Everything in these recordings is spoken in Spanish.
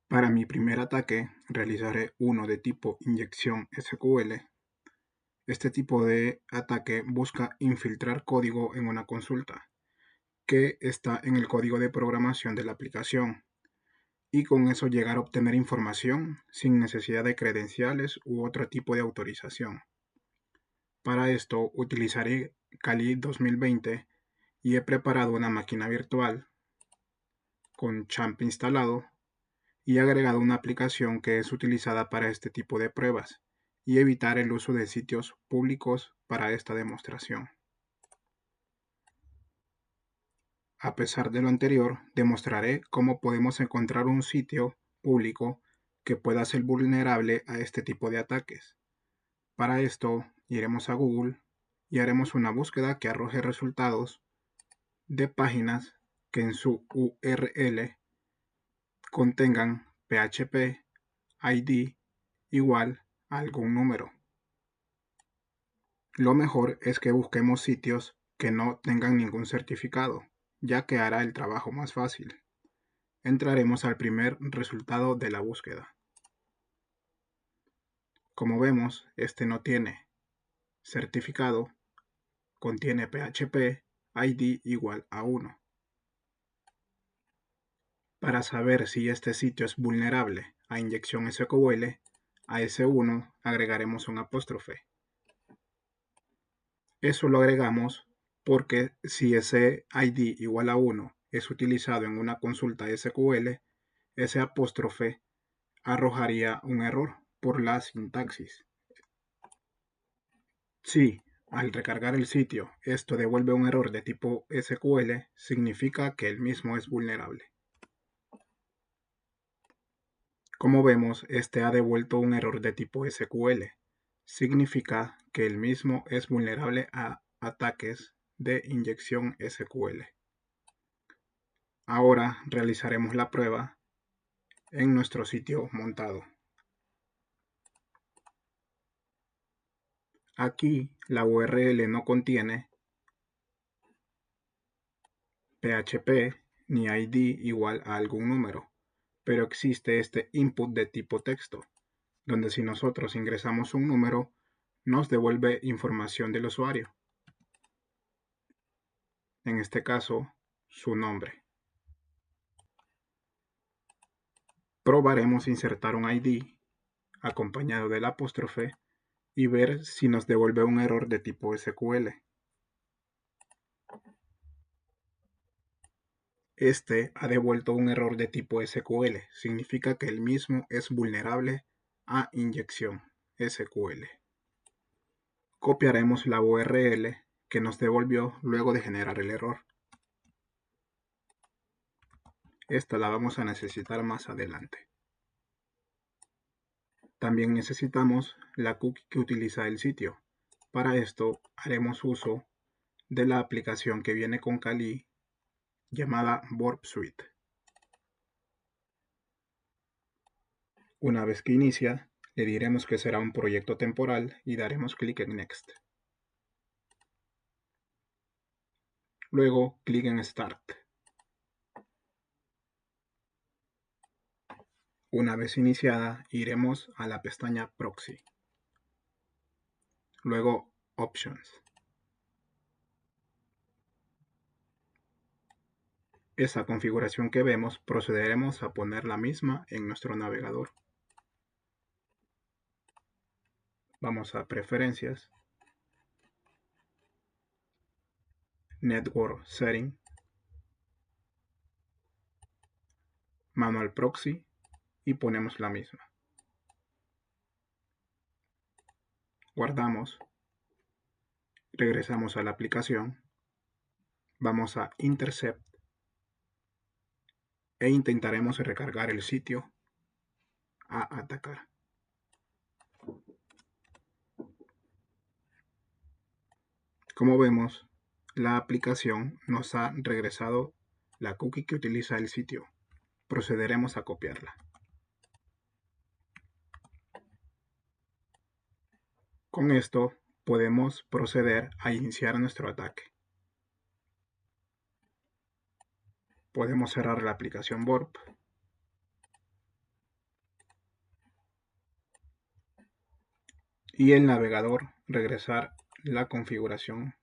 Para mi primer ataque realizaré uno de tipo inyección SQL. Este tipo de ataque busca infiltrar código en una consulta que está en el código de programación de la aplicación y con eso llegar a obtener información sin necesidad de credenciales u otro tipo de autorización. Para esto utilizaré Kali 2020 y he preparado una máquina virtual con Champ instalado y he agregado una aplicación que es utilizada para este tipo de pruebas y evitar el uso de sitios públicos para esta demostración. A pesar de lo anterior, demostraré cómo podemos encontrar un sitio público que pueda ser vulnerable a este tipo de ataques. Para esto, iremos a Google y haremos una búsqueda que arroje resultados de páginas que en su URL contengan PHP ID igual a algún número. Lo mejor es que busquemos sitios que no tengan ningún certificado, ya que hará el trabajo más fácil. Entraremos al primer resultado de la búsqueda. Como vemos, este no tiene certificado, contiene PHP ID igual a 1. Para saber si este sitio es vulnerable a inyección SQL, a ese 1 agregaremos un apóstrofe. Eso lo agregamos porque si ese ID igual a 1 es utilizado en una consulta SQL, ese apóstrofe arrojaría un error por la sintaxis. Si al recargar el sitio esto devuelve un error de tipo SQL, significa que el mismo es vulnerable. Como vemos, este ha devuelto un error de tipo SQL. Significa que el mismo es vulnerable a ataques de inyección SQL. Ahora realizaremos la prueba en nuestro sitio montado. Aquí la URL no contiene PHP ni ID igual a algún número, pero existe este input de tipo texto, donde si nosotros ingresamos un número, nos devuelve información del usuario. En este caso, su nombre. Probaremos insertar un ID acompañado del apóstrofe y ver si nos devuelve un error de tipo SQL. Este ha devuelto un error de tipo SQL, significa que el mismo es vulnerable a inyección SQL. Copiaremos la URL que nos devolvió luego de generar el error. Esta la vamos a necesitar más adelante. También necesitamos la cookie que utiliza el sitio. Para esto haremos uso de la aplicación que viene con Kali llamada Burp Suite. Una vez que inicia, le diremos que será un proyecto temporal y daremos clic en Next. Luego clic en Start. Una vez iniciada, iremos a la pestaña Proxy. Luego Options. Esa configuración que vemos procederemos a poner la misma en nuestro navegador. Vamos a Preferencias, Network Setting, Manual Proxy y ponemos la misma. Guardamos, regresamos a la aplicación, vamos a Intercept e intentaremos recargar el sitio a atacar. Como vemos, la aplicación nos ha regresado la cookie que utiliza el sitio. Procederemos a copiarla. Con esto podemos proceder a iniciar nuestro ataque. Podemos cerrar la aplicación Burp y el navegador regresar la configuración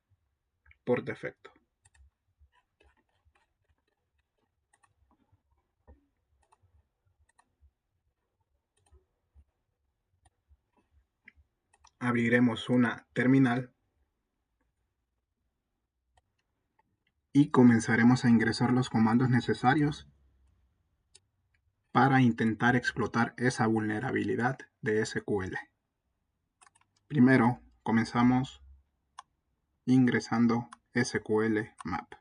por defecto. Abriremos una terminal y comenzaremos a ingresar los comandos necesarios para intentar explotar esa vulnerabilidad de SQL. Primero, comenzamos ingresando SQL map,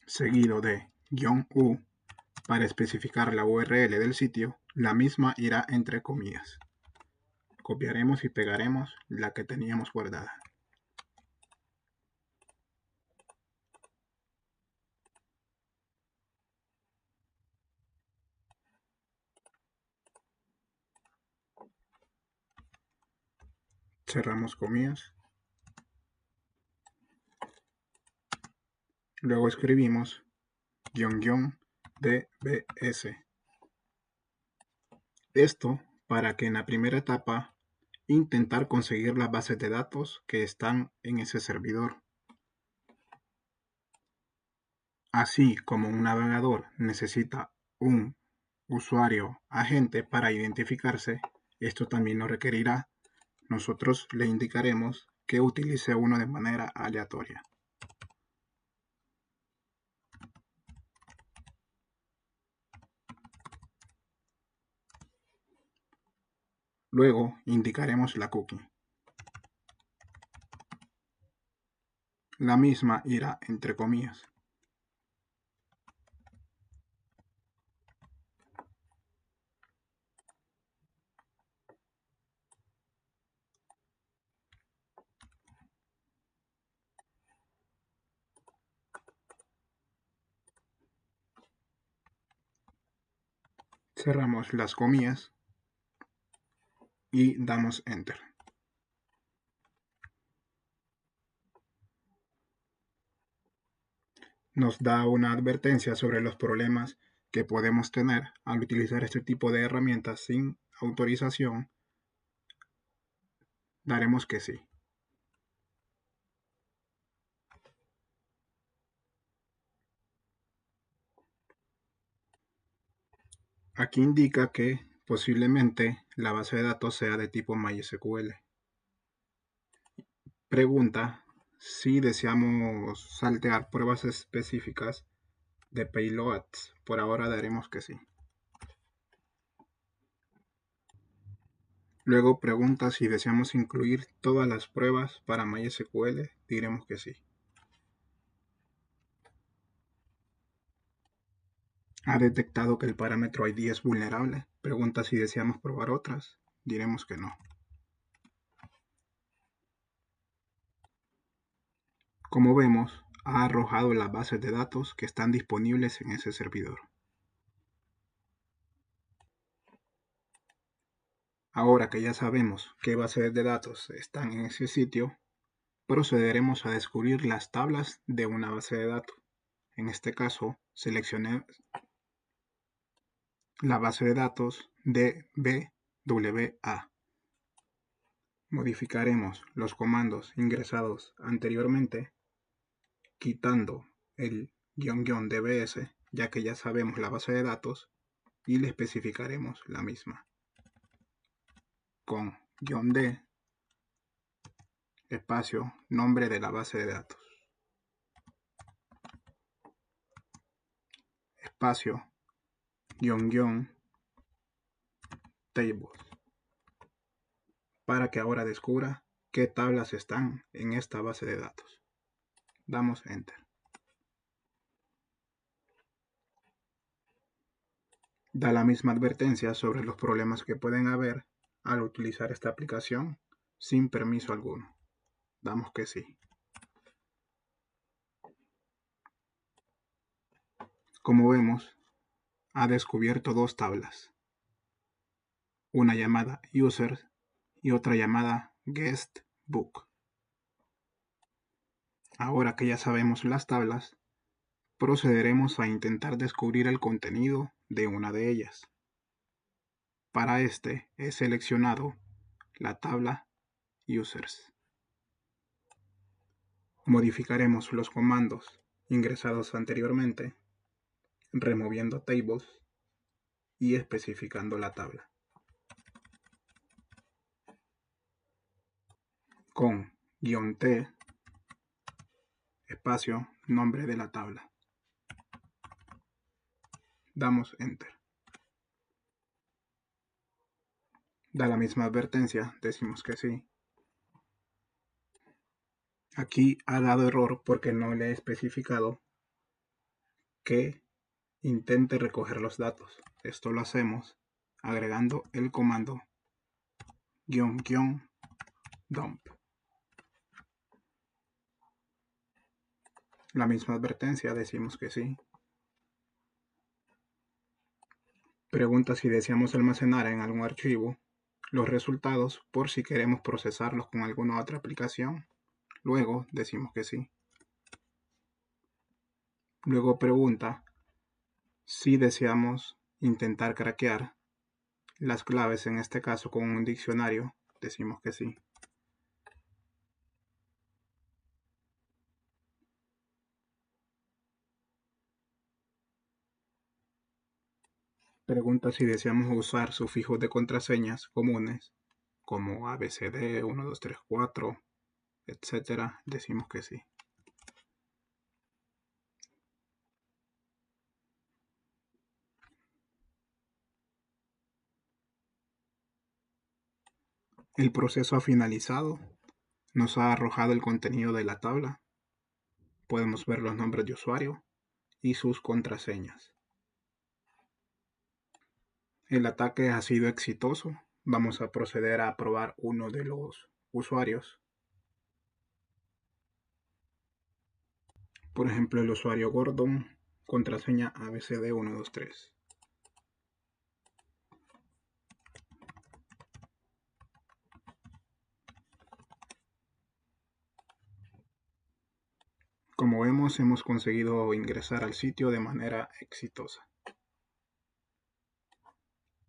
seguido de "-u" para especificar la URL del sitio. La misma irá entre comillas. Copiaremos y pegaremos la que teníamos guardada. Cerramos comillas. Luego escribimos "-dbs". Esto para que en la primera etapa intentar conseguir las bases de datos que están en ese servidor. Así como un navegador necesita un usuario agente para identificarse, esto también lo requerirá. Nosotros le indicaremos que utilice uno de manera aleatoria. Luego indicaremos la cookie. La misma irá entre comillas. Cerramos las comillas y damos Enter. Nos da una advertencia sobre los problemas que podemos tener al utilizar este tipo de herramientas sin autorización. Daremos que sí. Aquí indica que posiblemente la base de datos sea de tipo MySQL. Pregunta si deseamos saltear pruebas específicas de payloads. Por ahora daremos que sí. Luego pregunta si deseamos incluir todas las pruebas para MySQL. Diremos que sí. Ha detectado que el parámetro ID es vulnerable. Pregunta si deseamos probar otras. Diremos que no. Como vemos, ha arrojado las bases de datos que están disponibles en ese servidor. Ahora que ya sabemos qué bases de datos están en ese sitio, procederemos a descubrir las tablas de una base de datos. En este caso, seleccioné la base de datos de BWA. Modificaremos los comandos ingresados anteriormente, quitando el --dbs, ya que ya sabemos la base de datos, y le especificaremos la misma con -d, espacio, nombre de la base de datos, espacio, tables, para que ahora descubra qué tablas están en esta base de datos. Damos Enter. Da la misma advertencia sobre los problemas que pueden haber al utilizar esta aplicación sin permiso alguno. Damos que sí. Como vemos, ha descubierto dos tablas, una llamada Users y otra llamada Guest Book. Ahora que ya sabemos las tablas, procederemos a intentar descubrir el contenido de una de ellas. Para este he seleccionado la tabla Users. Modificaremos los comandos ingresados anteriormente, removiendo tables y especificando la tabla. Con "-t", espacio, nombre de la tabla. Damos Enter. Da la misma advertencia, decimos que sí. Aquí ha dado error porque no le he especificado que intente recoger los datos. Esto lo hacemos agregando el comando --dump. La misma advertencia, decimos que sí. Pregunta si deseamos almacenar en algún archivo los resultados por si queremos procesarlos con alguna otra aplicación. Luego decimos que sí. Luego pregunta si deseamos intentar craquear las claves, en este caso con un diccionario. Decimos que sí. Pregunta si deseamos usar sufijos de contraseñas comunes como ABCD, 1, 2, 3, 4, etc. Decimos que sí. El proceso ha finalizado. Nos ha arrojado el contenido de la tabla. Podemos ver los nombres de usuario y sus contraseñas. El ataque ha sido exitoso. Vamos a proceder a probar uno de los usuarios. Por ejemplo, el usuario Gordon, contraseña ABCD123. Como vemos, hemos conseguido ingresar al sitio de manera exitosa.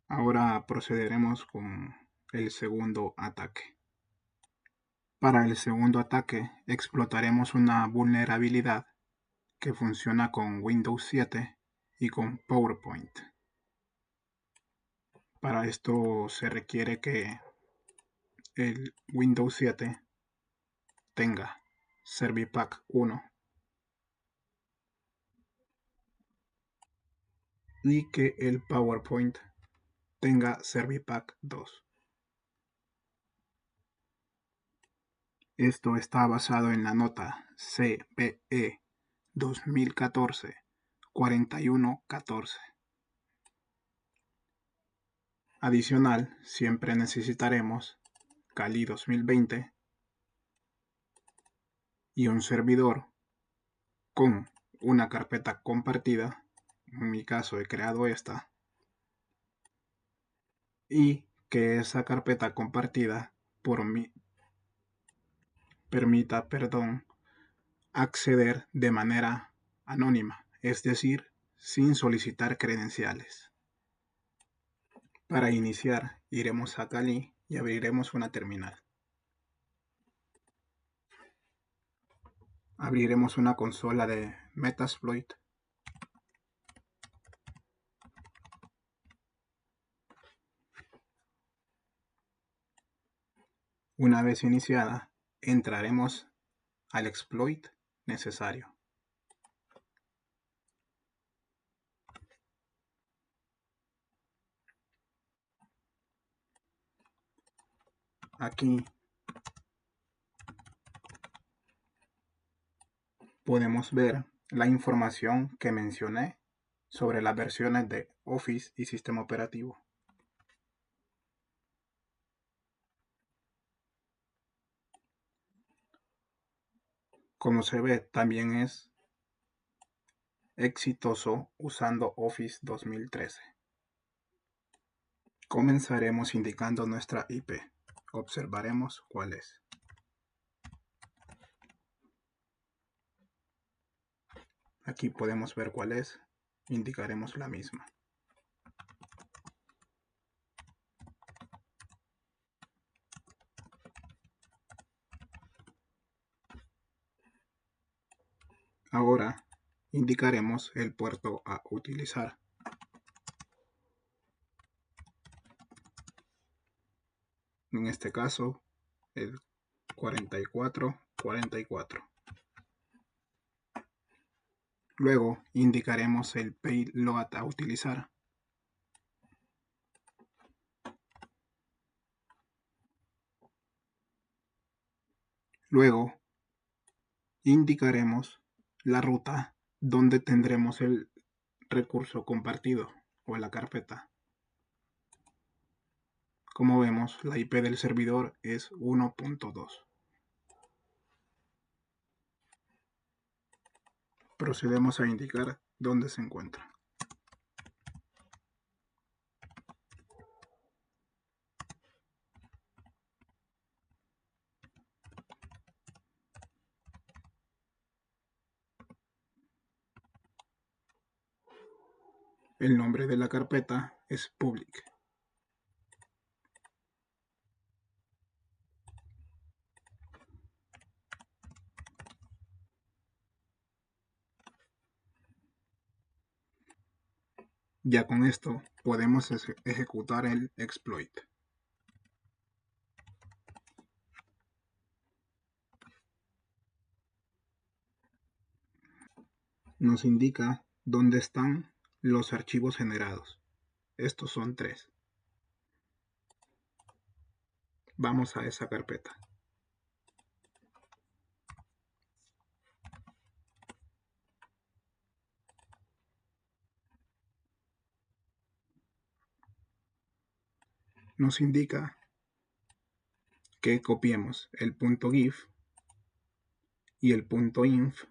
Ahora procederemos con el segundo ataque. Para el segundo ataque explotaremos una vulnerabilidad que funciona con Windows 7 y con PowerPoint. Para esto se requiere que el Windows 7 tenga Servipack 1 y que el PowerPoint tenga Servipack 2. Esto está basado en la nota CVE 2014-4114. Adicional, siempre necesitaremos Kali 2020 y un servidor con una carpeta compartida. En mi caso he creado esta, y que esa carpeta compartida permita acceder de manera anónima, es decir, sin solicitar credenciales. Para iniciar, iremos a Kali y abriremos una terminal. Abriremos una consola de Metasploit. Una vez iniciada, entraremos al exploit necesario. Aquí podemos ver la información que mencioné sobre las versiones de Office y sistema operativo. Como se ve, también es exitoso usando Office 2013. Comenzaremos indicando nuestra IP. Observaremos cuál es. Aquí podemos ver cuál es. Indicaremos la misma. Ahora indicaremos el puerto a utilizar. En este caso, el 4444. Luego indicaremos el payload a utilizar. Luego indicaremos la ruta donde tendremos el recurso compartido o la carpeta. Como vemos, la IP del servidor es 1.2. Procedemos a indicar dónde se encuentra. El nombre de la carpeta es public. Ya con esto podemos ejecutar el exploit. Nos indica dónde están los archivos generados. Estos son 3. Vamos a esa carpeta. Nos indica que copiemos el .gif y el .inf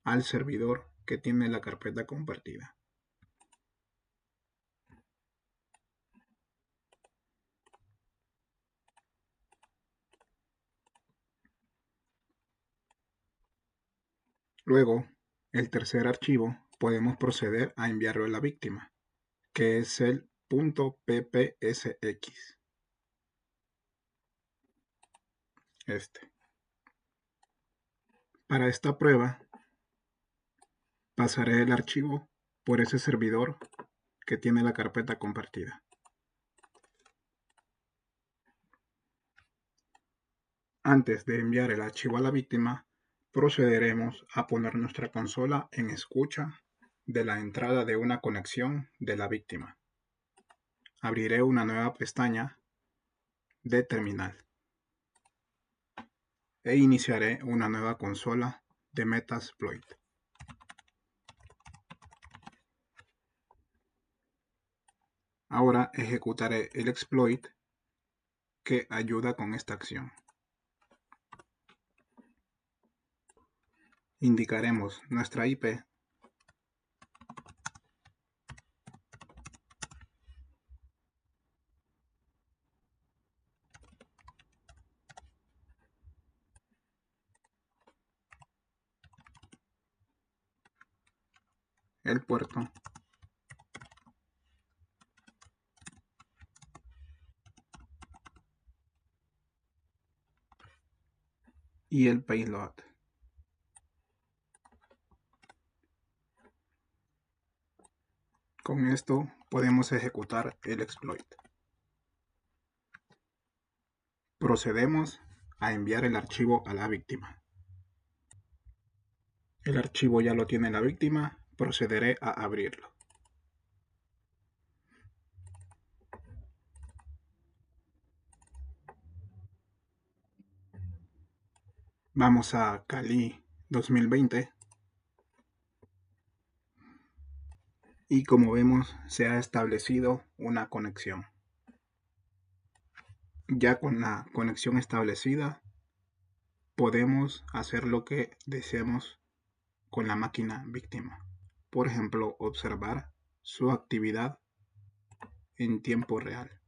al servidor que tiene la carpeta compartida. Luego, el tercer archivo podemos proceder a enviarlo a la víctima, que es el .ppsx. Para esta prueba, pasaré el archivo por ese servidor que tiene la carpeta compartida. Antes de enviar el archivo a la víctima, procederemos a poner nuestra consola en escucha de la entrada de una conexión de la víctima. Abriré una nueva pestaña de terminal e iniciaré una nueva consola de Metasploit. Ahora ejecutaré el exploit que ayuda con esta acción. Indicaremos nuestra IP el puerto y el payload. Con esto podemos ejecutar el exploit. Procedemos a enviar el archivo a la víctima. El archivo ya lo tiene la víctima, procederé a abrirlo. Vamos a Kali 2020 y como vemos se ha establecido una conexión. Ya con la conexión establecida podemos hacer lo que deseemos con la máquina víctima. Por ejemplo, observar su actividad en tiempo real.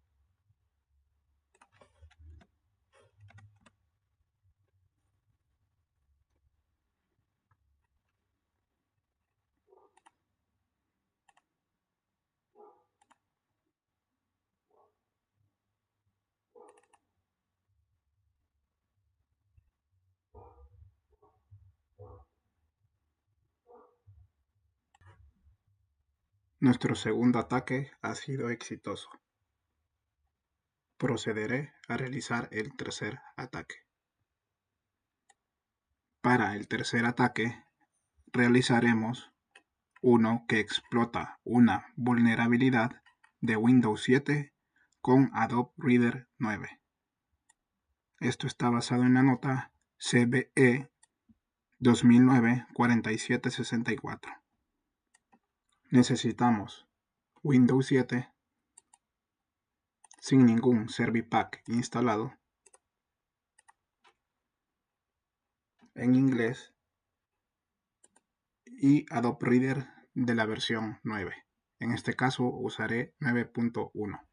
Nuestro segundo ataque ha sido exitoso. Procederé a realizar el tercer ataque. Para el tercer ataque, realizaremos uno que explota una vulnerabilidad de Windows 7 con Adobe Reader 9. Esto está basado en la nota CVE 2009-4764. Necesitamos Windows 7 sin ningún Servipack instalado, en inglés, y Adobe Reader de la versión 9. En este caso usaré 9.1.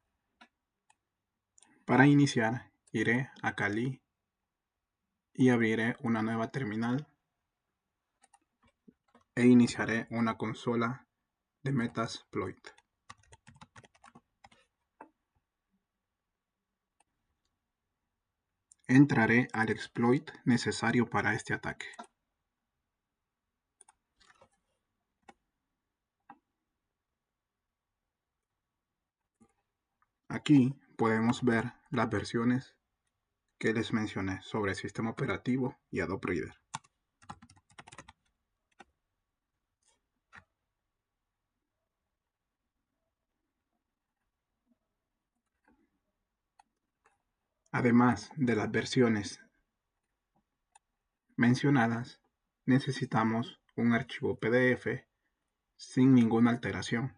Para iniciar, iré a Kali y abriré una nueva terminal e iniciaré una consola de Metasploit. Entraré al exploit necesario para este ataque. Aquí podemos ver las versiones que les mencioné sobre el sistema operativo y Adobe Reader. Además de las versiones mencionadas, necesitamos un archivo PDF sin ninguna alteración.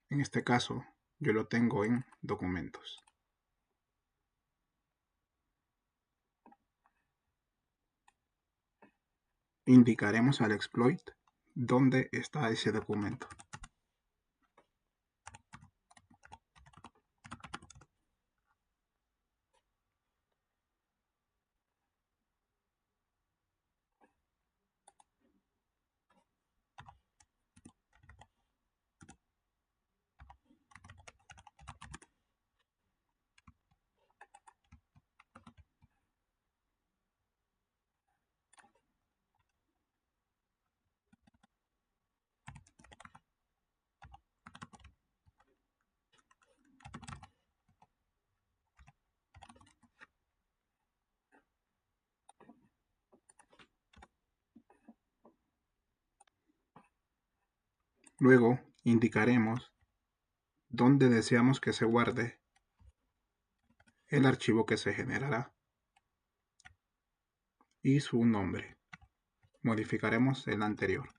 En este caso, yo lo tengo en documentos. Indicaremos al exploit dónde está ese documento. Luego indicaremos dónde deseamos que se guarde el archivo que se generará y su nombre. Modificaremos el anterior.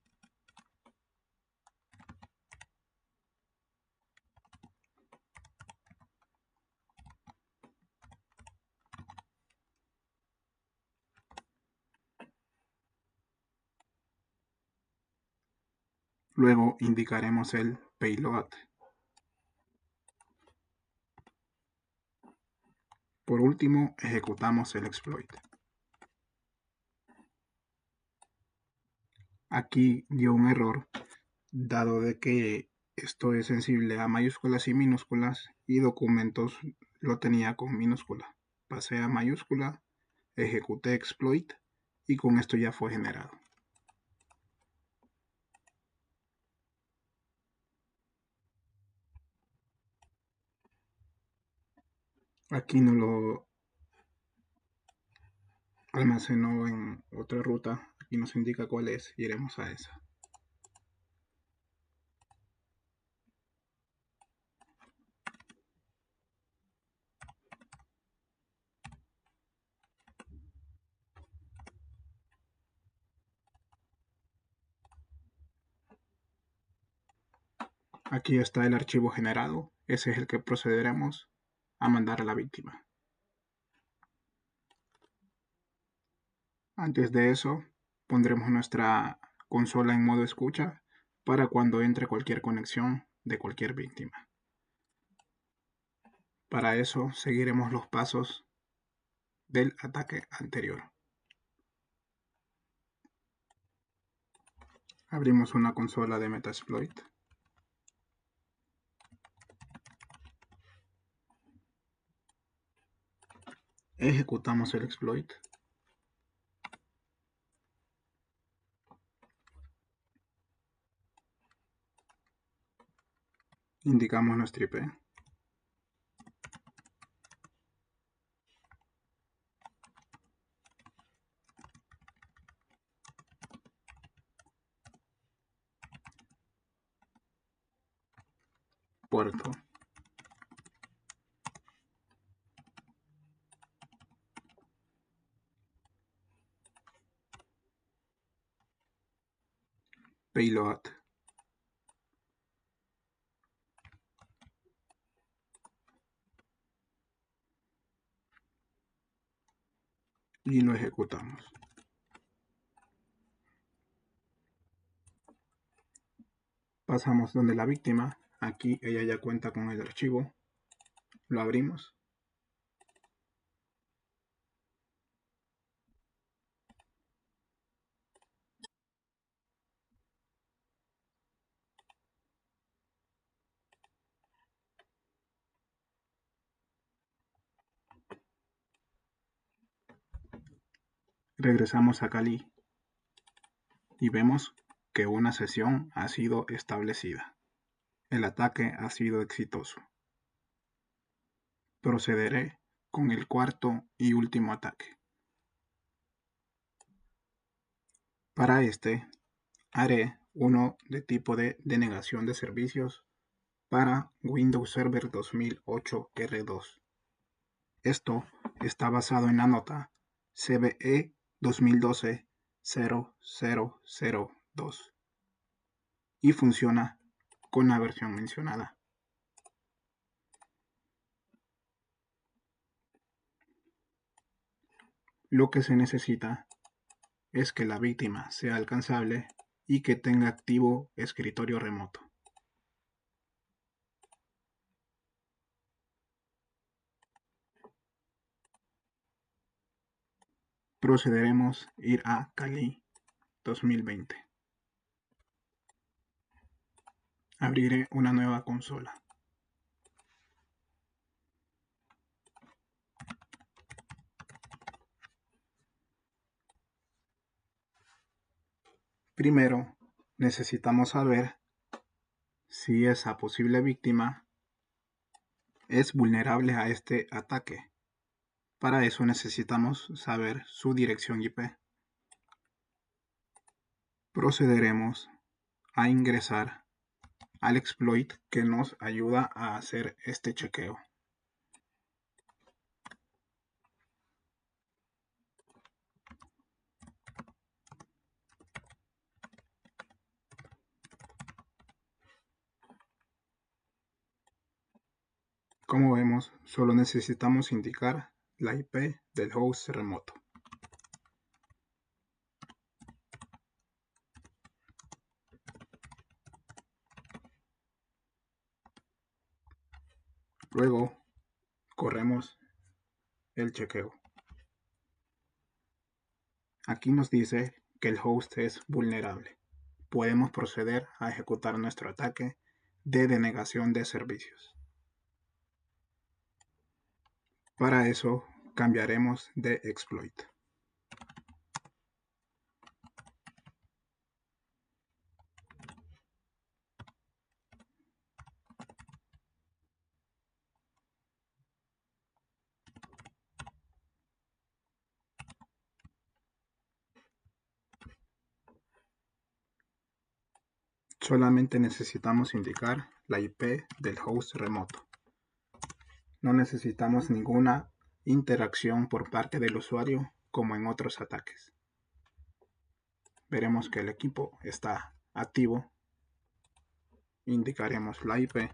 Luego indicaremos el payload. Por último, ejecutamos el exploit. Aquí dio un error, dado de que esto es sensible a mayúsculas y minúsculas y documentos lo tenía con minúscula. Pasé a mayúscula, ejecuté exploit y con esto ya fue generado. Aquí no lo almacenó en otra ruta, aquí nos indica cuál es, iremos a esa. Aquí está el archivo generado, ese es el que procederemos a mandar a la víctima. Antes de eso, pondremos nuestra consola en modo escucha para cuando entre cualquier conexión de cualquier víctima. Para eso, seguiremos los pasos del ataque anterior. Abrimos una consola de Metasploit. Ejecutamos el exploit. Indicamos nuestra IP. Puerto. Payload. Y lo ejecutamos. Pasamos donde la víctima. Aquí ella ya cuenta con el archivo. Lo abrimos. Regresamos a Kali y vemos que una sesión ha sido establecida. El ataque ha sido exitoso. Procederé con el cuarto y último ataque. Para este, haré uno de tipo de denegación de servicios para Windows Server 2008 R2. Esto está basado en la nota CVE 2012-0002 y funciona con la versión mencionada. Lo que se necesita es que la víctima sea alcanzable y que tenga activo escritorio remoto. Procederemos a ir a Kali 2020. Abriré una nueva consola. Primero, necesitamos saber si esa posible víctima es vulnerable a este ataque. Para eso necesitamos saber su dirección IP. Procederemos a ingresar al exploit que nos ayuda a hacer este chequeo. Como vemos, solo necesitamos indicar la IP del host remoto. Luego, corremos el chequeo. Aquí nos dice que el host es vulnerable. Podemos proceder a ejecutar nuestro ataque de denegación de servicios. Para eso, cambiaremos de exploit. Solamente necesitamos indicar la IP del host remoto. No necesitamos ninguna interacción por parte del usuario como en otros ataques. Veremos que el equipo está activo. Indicaremos la IP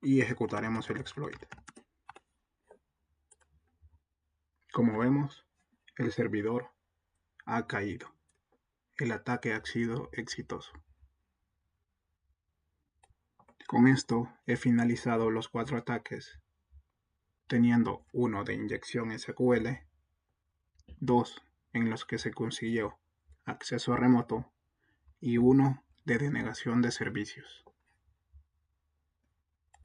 y ejecutaremos el exploit. Como vemos, el servidor ha caído. El ataque ha sido exitoso. Con esto he finalizado los 4 ataques, teniendo uno de inyección SQL, 2 en los que se consiguió acceso remoto y uno de denegación de servicios.